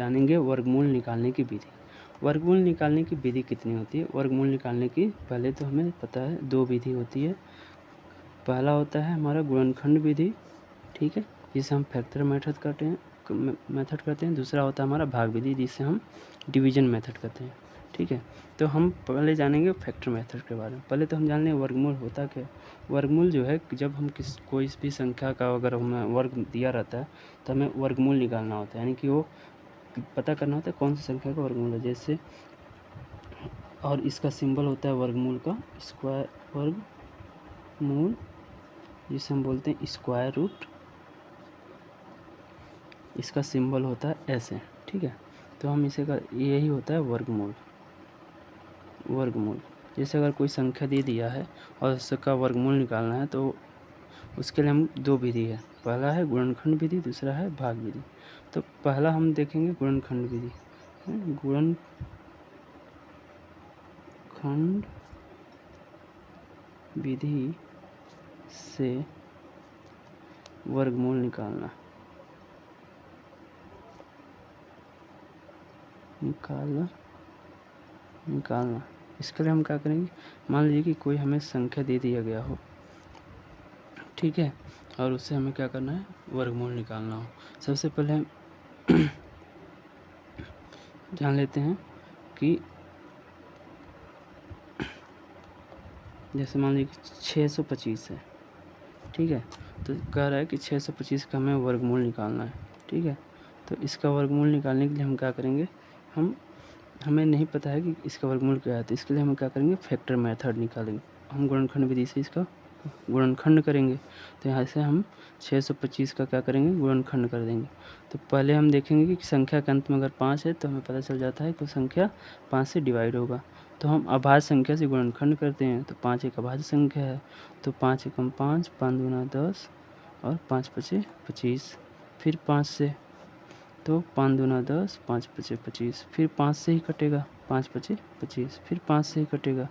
जानेंगे वर्गमूल निकालने की विधि। वर्गमूल निकालने की विधि कितनी होती है? वर्गमूल निकालने की पहले तो हमें पता है 2 विधि होती है। पहला होता है हमारा गुणनखंड विधि, ठीक है, जिसे हम फैक्टर मेथड करते हैं। दूसरा होता है हमारा भाग विधि, जिसे हम डिवीजन मेथड करते हैं, ठीक है। तो हम पहले जानेंगे फैक्टर मेथड के बारे में। पहले तो हम जान लें वर्गमूल होता क्या है। वर्गमूल जो है, जब हम कोई भी संख्या का अगर हमें वर्ग दिया रहता है तो हमें वर्गमूल निकालना होता है, यानी कि वो पता करना होता है कौन सी संख्या का वर्गमूल है। जैसे, और इसका सिंबल होता है वर्गमूल का स्क्वायर, वर्गमूल जिसे हम बोलते हैं स्क्वायर रूट, इसका सिंबल होता है ऐसे, ठीक है। तो हम इसे यही होता है वर्गमूल। जैसे अगर कोई संख्या दे दिया है और उसका वर्गमूल निकालना है तो उसके लिए हम 2 विधि है। पहला है गुणनखंड विधि, दूसरा है भाग विधि। तो पहला हम देखेंगे गुणनखंड विधि। गुणनखंड विधि से वर्गमूल निकालना। इसके लिए हम क्या करेंगे, मान लीजिए कि कोई हमें संख्या दे दिया गया हो, ठीक है, और उससे हमें क्या करना है, वर्गमूल निकालना हो। सबसे पहले हम जान लेते हैं कि जैसे मान लीजिए कि 625 है, ठीक है। तो कह रहा है कि 625 का हमें वर्गमूल निकालना है, ठीक है। तो इसका वर्गमूल निकालने के लिए हम क्या करेंगे, हमें नहीं पता है कि इसका वर्गमूल क्या है, तो इसके लिए हम क्या करेंगे, फैक्टर मेथड निकालेंगे। हम गुणनखंड विधि से इसका गुणनखंड करेंगे। तो यहाँ से हम 625 का क्या करेंगे, गुणनखंड कर देंगे। तो पहले हम देखेंगे कि संख्या के अंत में अगर 5 है तो हमें पता चल जाता है कि संख्या 5 से डिवाइड होगा। तो हम अभाज्य संख्या से गुणनखंड करते हैं। तो 5 एक अभाज्य संख्या है, तो 5 एकम 5, 5 दूना 10 और 5 पचे 25। फिर 5 से, तो 5 दूना 10, 5 पचे 25। फिर 5 से ही कटेगा, 5 पचे 25। फिर 5 से ही कटेगा,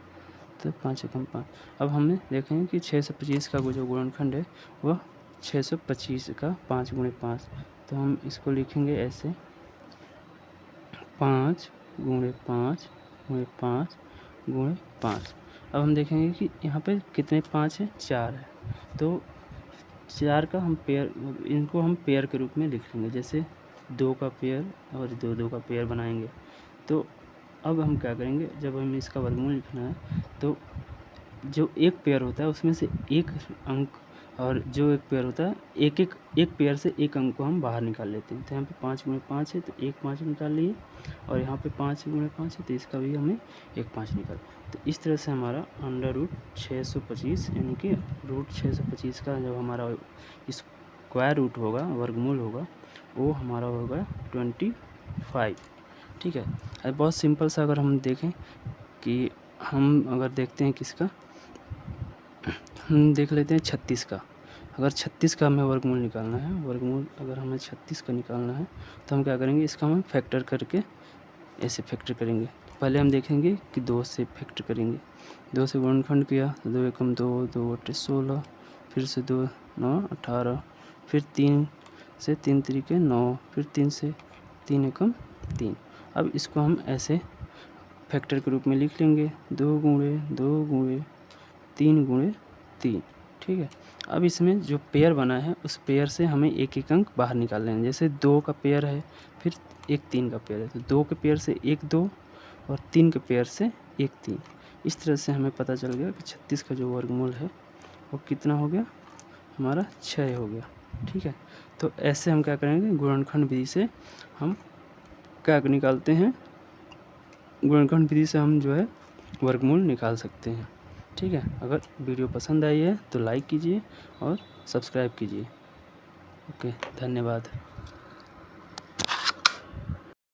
तो 5 एकम 5। अब हमें देखेंगे कि 625 का जो गुणनखंड है वह 625 का 5 गुणे 5। तो हम इसको लिखेंगे ऐसे, 5 गुणे 5 गुणे 5 गुणे 5। अब हम देखेंगे कि यहाँ पे कितने 5 है, 4 है। तो 4 का हम पेयर, इनको हम पेयर के रूप में लिख लेंगे। जैसे 2 का पेयर और 2 का पेयर बनाएंगे। तो अब हम क्या करेंगे, जब हमें इसका वर्गमूल लिखना है तो जो एक पेयर होता है उसमें से एक अंक, और जो एक पेयर होता है एक पेयर से एक अंक को हम बाहर निकाल लेते हैं। तो यहाँ पे 5 गुणे 5 है तो एक 5 निकाल लिए, और यहाँ पे 5 गुणे 5 है तो इसका भी हमें एक 5 निकाल। तो इस तरह से हमारा √625 यानी कि √625 का जो हमारा स्क्वायर रूट होगा, वर्गमूल होगा, वो हमारा होगा 25, ठीक है। अब बहुत सिंपल सा अगर हम देखें कि हम अगर देखते हैं किसका, हम देख लेते हैं 36 का। अगर 36 का हमें वर्गमूल निकालना है, अगर हमें 36 का निकालना है तो हम क्या करेंगे, इसका हम फैक्टर करके ऐसे फैक्टर करेंगे। पहले हम देखेंगे कि 2 से फैक्टर करेंगे। 2 से गुणनखंड किया तो 2 एकम 2, 2 अट्ठे 16, फिर से 2 9 18, फिर 3 से 3 तरीके 9, फिर 3 से 3 एकम 3। अब इसको हम ऐसे फैक्टर के रूप में लिख लेंगे, 2 गुणे 2 गुणे 3 गुणे 3, ठीक है। अब इसमें जो पेयर बना है उस पेयर से हमें एक एक अंक बाहर निकाल लेंगे। जैसे 2 का पेयर है, फिर एक 3 का पेयर है, तो 2 के पेयर से एक 2 और 3 के पेयर से एक 3। इस तरह से हमें पता चल गया कि 36 का जो वर्गमूल है वो कितना हो गया, हमारा 6 हो गया, ठीक है। तो ऐसे हम क्या करेंगे, गुणनखंड विधि से हम क्या निकालते हैं, गुणनखंड विधि से हम जो है वर्गमूल निकाल सकते हैं, ठीक है। अगर वीडियो पसंद आई है तो लाइक कीजिए और सब्सक्राइब कीजिए। ओके, धन्यवाद।